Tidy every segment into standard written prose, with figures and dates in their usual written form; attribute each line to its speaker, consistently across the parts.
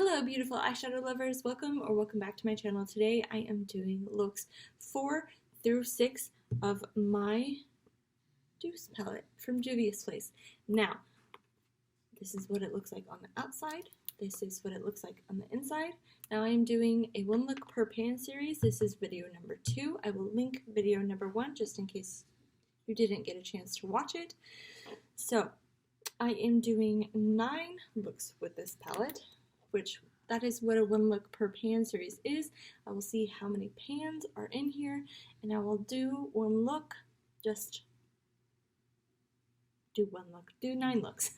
Speaker 1: Hello beautiful eyeshadow lovers, welcome back to my channel. Today I am doing looks 4 through 6 of my Douce palette from Juvia's place. Now, this is what it looks like on the outside. This is what it looks like on the inside. Now I am doing a one look per pan series. This is video number 2. I will link video number 1 just in case you didn't get a chance to watch it. So, I am doing 9 looks with this palette, which that is what a one look per pan series is. I will see how many pans are in here, and I will do one look, just do one look, do 9 looks.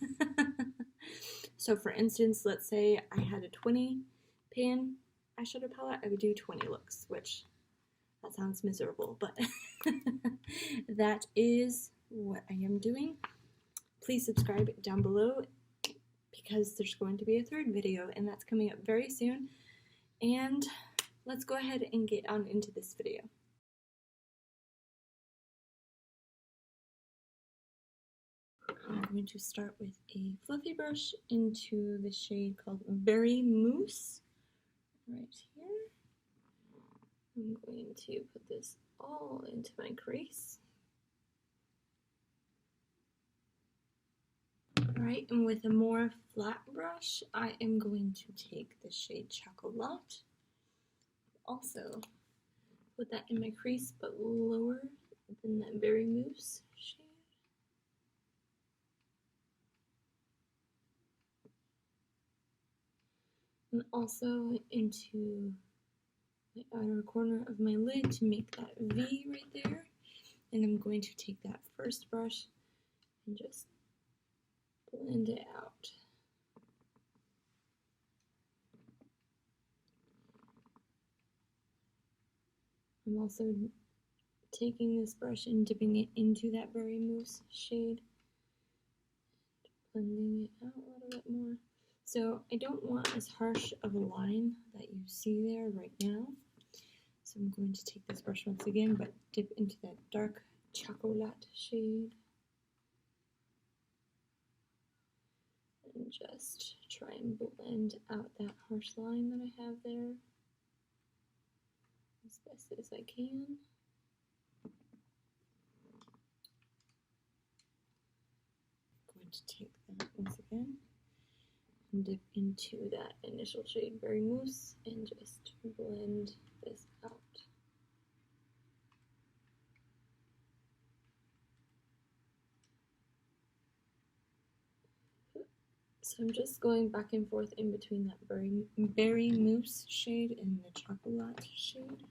Speaker 1: So for instance, let's say I had a 20 pan eyeshadow palette, I would do 20 looks, which that sounds miserable, but that is what I am doing. Please subscribe down below because there's going to be a 3rd video and that's coming up very soon. And let's go ahead and get on into this video. I'm going to start with a fluffy brush into the shade called Berry Mousse right here. I'm going to put this all into my crease. Alright, and with a more flat brush, I am going to take the shade Chocolat. Also, put that in my crease, but lower than that Berry Mousse shade. And also into the outer corner of my lid to make that V right there. And I'm going to take that first brush and just blend it out. I'm also taking this brush and dipping it into that Berry Mousse shade, blending it out a little bit more. So I don't want as harsh of a line that you see there right now. So I'm going to take this brush once again, but dip into that dark Chocolat shade. And just try and blend out that harsh line that I have there as best as I can. I'm going to take that once again and dip into that initial shade Berry Mousse and just blend this out. So I'm just going back and forth in between that Berry Mousse shade and the Chocolat shade.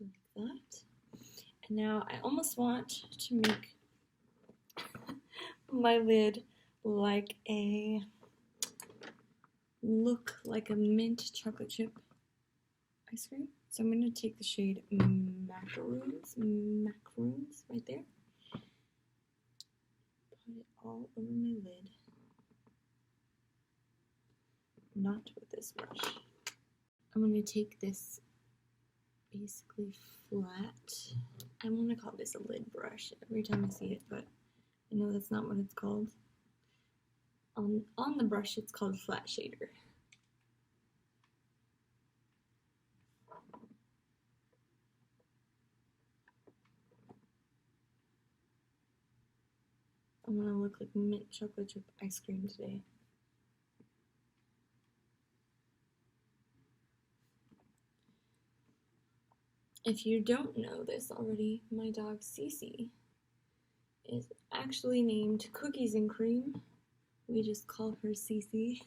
Speaker 1: Like that. And now I almost want to make my lid like a mint chocolate chip ice cream. So I'm going to take the shade Macaroons right there. Put it all over my lid. Not with this brush. I'm going to take this basically flat. I want to call this a lid brush every time I see it, but I know that's not what it's called. On the brush it's called flat shader. I'm gonna look like mint chocolate chip ice cream today. If you don't know this already, my dog Cece is actually named Cookies and Cream. We just call her Cece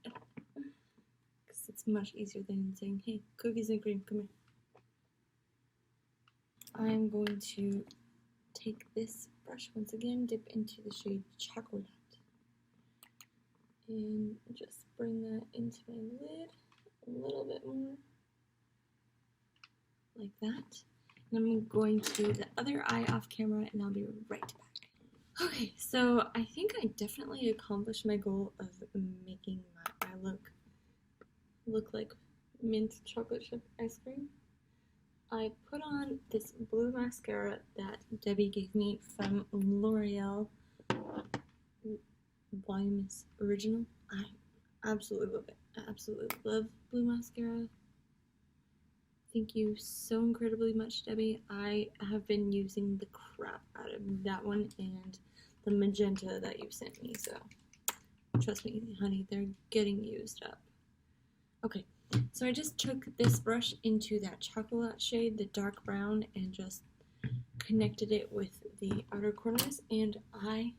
Speaker 1: because it's much easier than saying, hey, Cookies and Cream, come here. I'm going to take this brush once again, dip into the shade Chocolat, and just bring that into my lid a little bit more, like that. And I'm going to do the other eye off camera and I'll be right back. Okay, so I think I definitely accomplished my goal of making my eye look like mint chocolate chip ice cream. I put on this blue mascara that Debbie gave me from L'Oreal Voluminous Original. I absolutely love it. I absolutely love blue mascara. Thank you so incredibly much, Debbie. I have been using the crap out of that one and the magenta that you sent me, so trust me, honey, they're getting used up. Okay, so I just took this brush into that chocolate shade, the dark brown, and just connected it with the outer corners, and I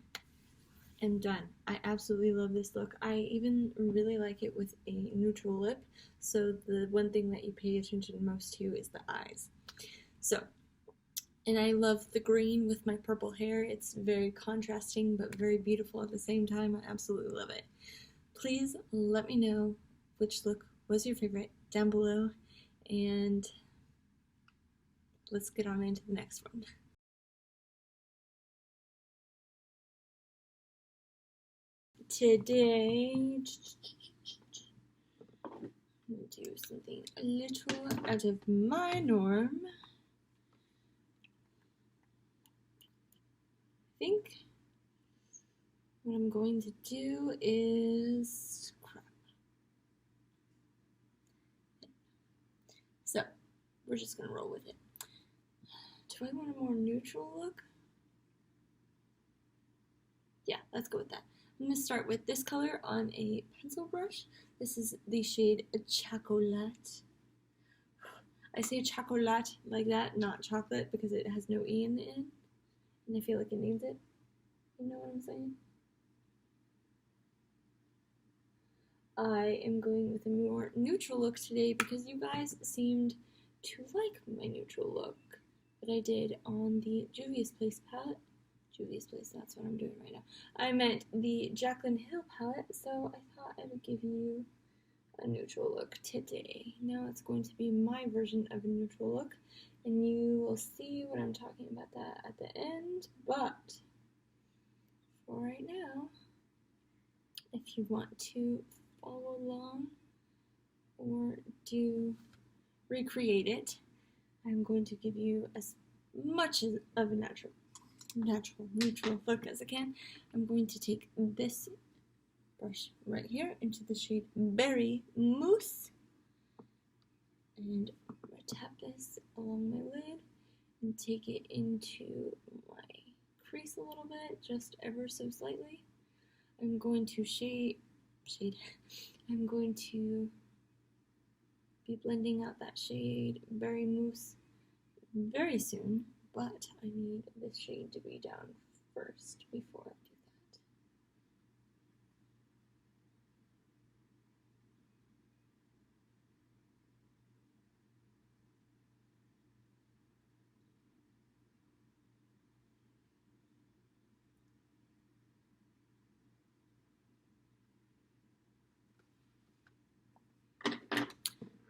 Speaker 1: am done. I absolutely love this look. I even really like it with a neutral lip, so the one thing that you pay attention most to is the eyes. So, and I love the green with my purple hair. It's very contrasting but very beautiful at the same time. I absolutely love it. Please let me know which look was your favorite down below, and let's get on into the next one. Today, I'm going to do something a little out of my norm. I think what I'm going to do is crap. So, we're just going to roll with it. Do I want a more neutral look? Yeah, let's go with that. I'm going to start with this color on a pencil brush. This is the shade Chocolat. I say chocolat like that, not chocolate, because it has no E in the end. And I feel like it needs it. You know what I'm saying? I am going with a more neutral look today because you guys seemed to like my neutral look that I did on the Juvia's Place palette. Juvia's Place, that's what I'm doing right now. I meant the Jaclyn Hill palette, so I thought I would give you a neutral look today. Now it's going to be my version of a neutral look, and you will see what I'm talking about that at the end, but for right now, if you want to follow along or recreate it, I'm going to give you as much of a neutral look as I can. I'm going to take this brush right here into the shade Berry Mousse, and tap this along my lid and take it into my crease a little bit, just ever so slightly. I'm going to I'm going to be blending out that shade Berry Mousse very soon, but I need this shade to be down first before I do that.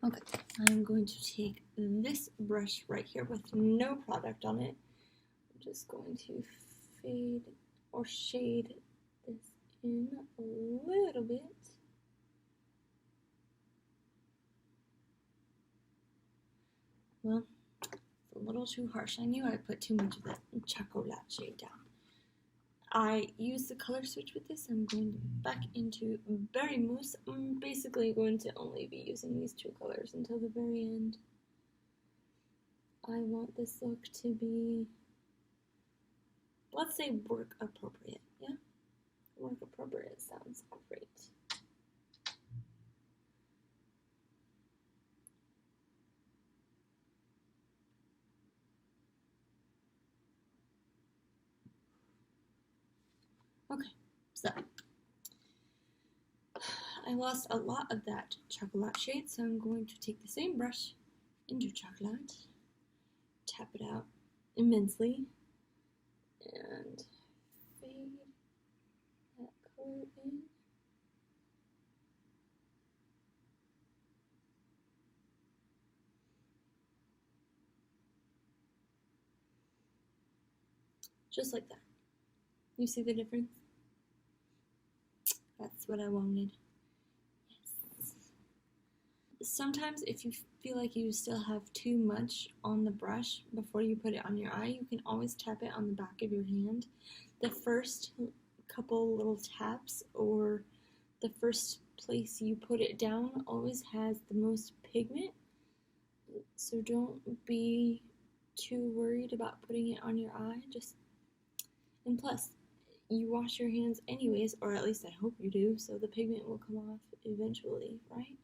Speaker 1: Okay, I'm going to take this brush right here with no product on it. I'm just going to fade or shade this in a little bit. Well, it's a little too harsh. I knew I put too much of that chocolate shade down. I use the color switch with this. I'm going back into Berry Mousse. I'm basically going to only be using these two colors until the very end. I want this look to be, let's say, work appropriate, yeah? Work appropriate sounds great. Okay, so I lost a lot of that chocolate shade, so I'm going to take the same brush into chocolate, tap it out immensely, and fade that color in. Just like that. You see the difference? That's what I wanted. Yes. Sometimes if you feel like you still have too much on the brush before you put it on your eye, you can always tap it on the back of your hand. The first couple little taps or the first place you put it down always has the most pigment, so don't be too worried about putting it on your eye. And plus, you wash your hands anyways, or at least I hope you do, so the pigment will come off eventually, right?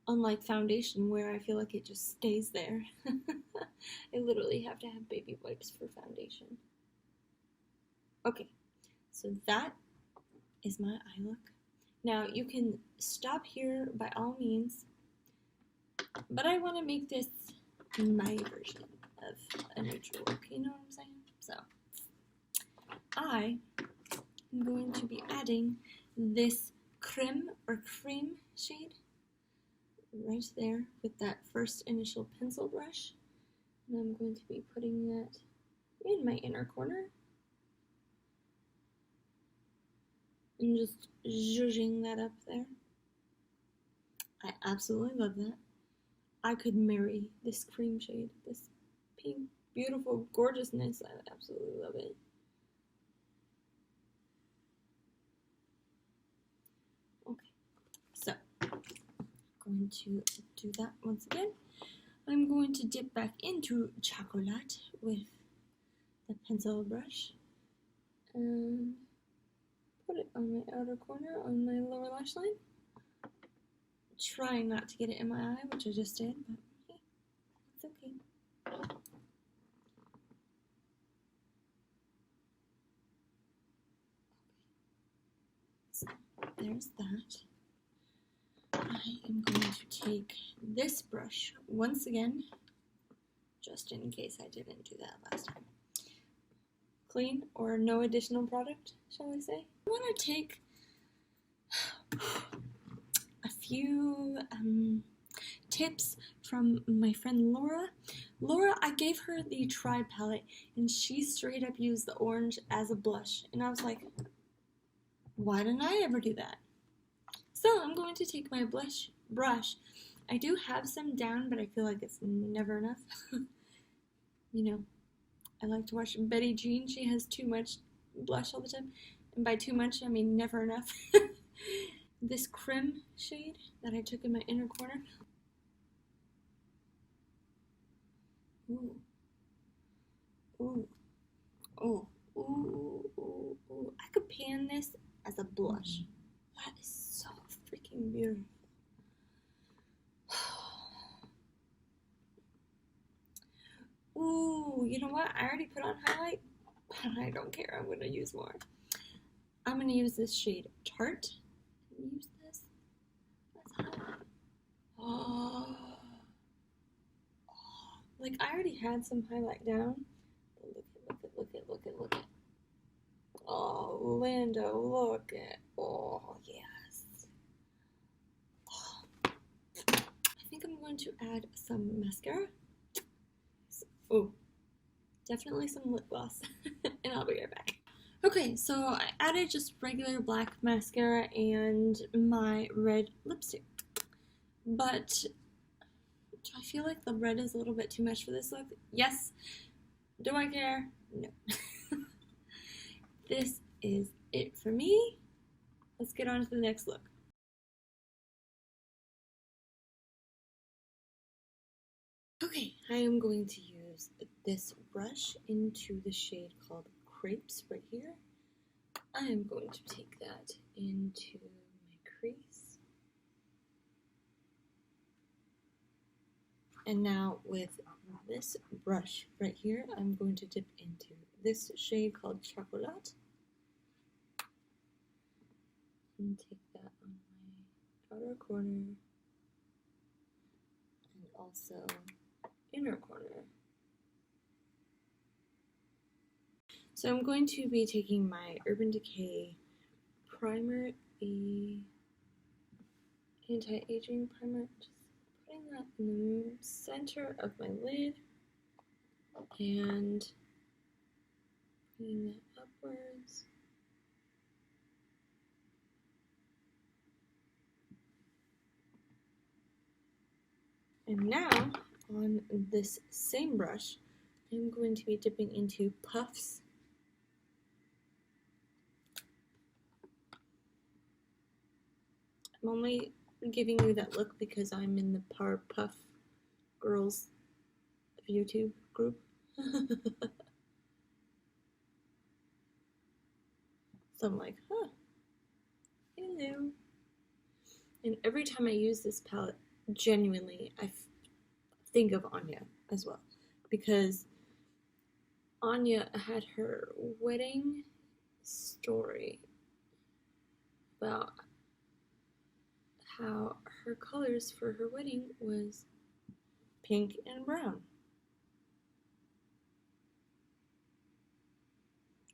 Speaker 1: Unlike foundation, where I feel like it just stays there. I literally have to have baby wipes for foundation. Okay, so that is my eye look. Now, you can stop here by all means, but I want to make this my version of a neutral look, you know what I'm saying? So, I am going to be adding this creme or cream shade right there with that first initial pencil brush. And I'm going to be putting that in my inner corner. And just zhuzhing that up there. I absolutely love that. I could marry this cream shade, this pink, beautiful gorgeousness. I absolutely love it. Okay, so I'm going to do that once again. I'm going to dip back into chocolate with the pencil brush and put it on my outer corner on my lower lash line. Trying not to get it in my eye, which I just did, but hey, it's okay. So there's that. I am going to take this brush once again, just in case I didn't do that last time. Clean or no additional product, shall we say? I want to take a few tips from my friend Laura. Laura, I gave her the Try palette, and she straight up used the orange as a blush, and I was like, why didn't I ever do that? So I'm going to take my blush brush. I do have some down, but I feel like it's never enough. You know, I like to watch Betty Jean. She has too much blush all the time, and by too much, I mean never enough. This creme shade that I took in my inner corner. Ooh. Ooh. Oh. Ooh. Ooh. Ooh. I could pan this as a blush. That is so freaking beautiful. Ooh, you know what? I already put on highlight, but I don't care. I'm going to use more. I'm going to use this shade Tart. Use this as highlight. Oh. Like, I already had some highlight down. Look at. Oh, Linda, look at. Oh, yes. Oh. I think I'm going to add some mascara. Oh, definitely some lip gloss. And I'll be right back. Okay, so I added just regular black mascara and my red lipstick. But do I feel like the red is a little bit too much for this look? Yes. Do I care? No. This is it for me. Let's get on to the next look. Okay, I am going to use this brush into the shade called Crepes right here. I am going to take that into my crease. And now with this brush right here, I'm going to dip into this shade called Chocolat. And take that on my outer corner and also inner corner. So I'm going to be taking my Urban Decay primer, the anti-aging primer, just putting that in the center of my lid and bringing that upwards. And now, on this same brush, I'm going to be dipping into puffs. I'm only giving you that look because I'm in the Powerpuff Girls YouTube group. So I'm like, huh, hello. And every time I use this palette, genuinely, I think of Anya as well. Because Anya had her wedding story about how her colors for her wedding was pink and brown.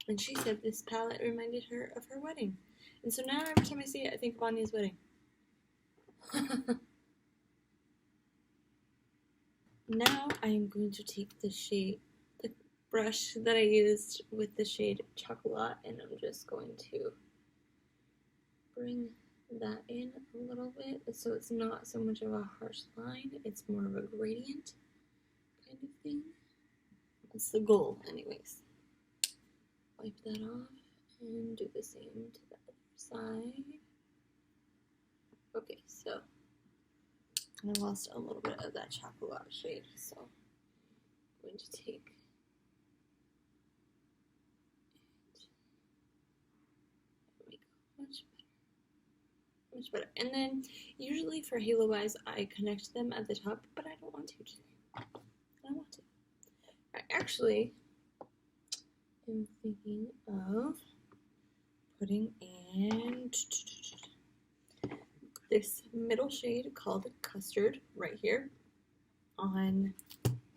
Speaker 1: And she said this palette reminded her of her wedding. And so now every time I see it, I think of Anya's wedding. Now I am going to take the brush that I used with the shade Chocolat, and I'm just going to bring that in a little bit so it's not so much of a harsh line, it's more of a gradient kind of thing. That's the goal anyways. Wipe that off and do the same to the other side. Okay, so I lost a little bit of that Chocolat shade, so I'm going to take and make it much better. And then usually for halo eyes, I connect them at the top, but I don't want to today. I don't want to. I actually am thinking of putting in this middle shade called Custard right here on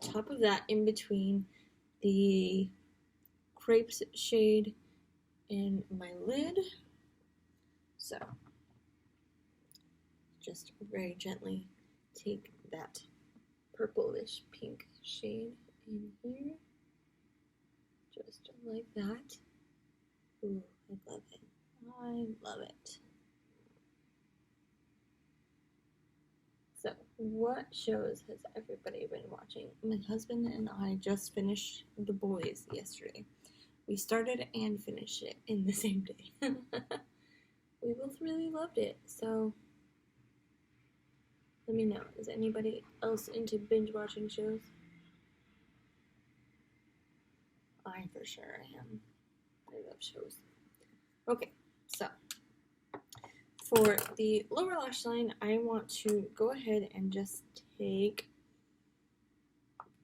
Speaker 1: top of that, in between the Crepes shade and my lid. So just very gently take that purplish pink shade in here, just like that. Ooh, I love it. I love it. So, what shows has everybody been watching? My husband and I just finished The Boys yesterday. We started and finished it in the same day. We both really loved it, so let me know. Is anybody else into binge watching shows? I for sure am. I love shows. Okay, so for the lower lash line, I want to go ahead and just take,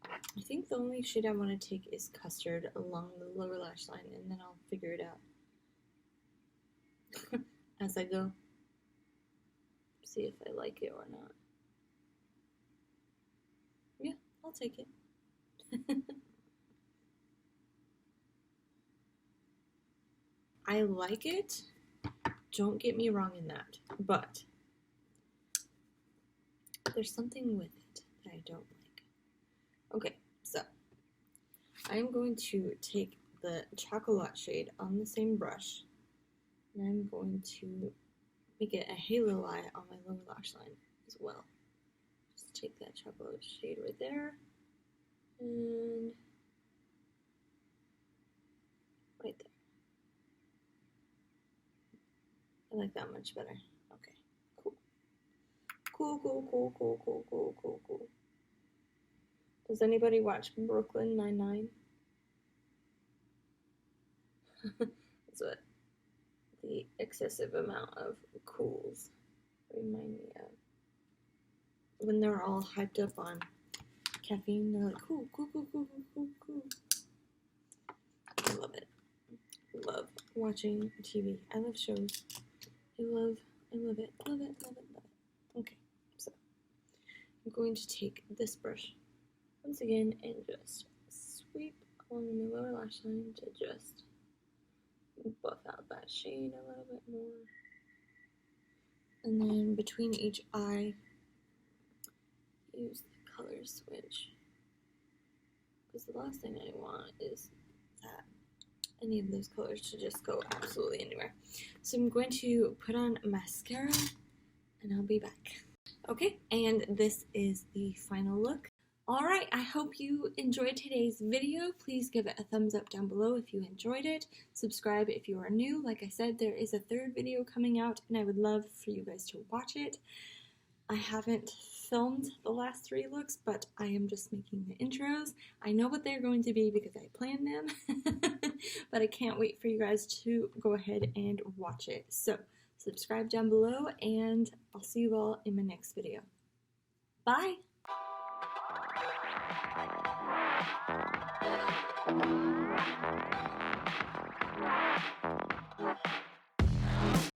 Speaker 1: I think the only shade I want to take is Custard along the lower lash line, and then I'll figure it out as I go. See if I like it or not. Yeah, I'll take it. I like it. Don't get me wrong in that, but there's something with it that I don't like. Okay, so I'm going to take the Chocolat shade on the same brush, and I'm going to make it a halo eye on my lower lash line as well. Just take that Chocolat shade right there, and right there. I like that much better. Okay, cool. Cool. Does anybody watch Brooklyn Nine-Nine? That's what the excessive amount of cools remind me of. When they're all hyped up on caffeine, they're like, cool. I love it. Love watching TV. I love shows. I love it. Okay, so I'm going to take this brush once again and just sweep along the lower lash line to just buff out that shade a little bit more. And then between each eye, use the color switch. Because the last thing I want is that any of those colors to just go absolutely anywhere. So I'm going to put on mascara, and I'll be back. Okay, and this is the final look. Alright, I hope you enjoyed today's video. Please give it a thumbs up down below if you enjoyed it. Subscribe if you are new. Like I said, there is a third video coming out, and I would love for you guys to watch it. I haven't filmed the last 3 looks, but I am just making the intros. I know what they're going to be because I planned them, but I can't wait for you guys to go ahead and watch it. So, subscribe down below, and I'll see you all in my next video. Bye!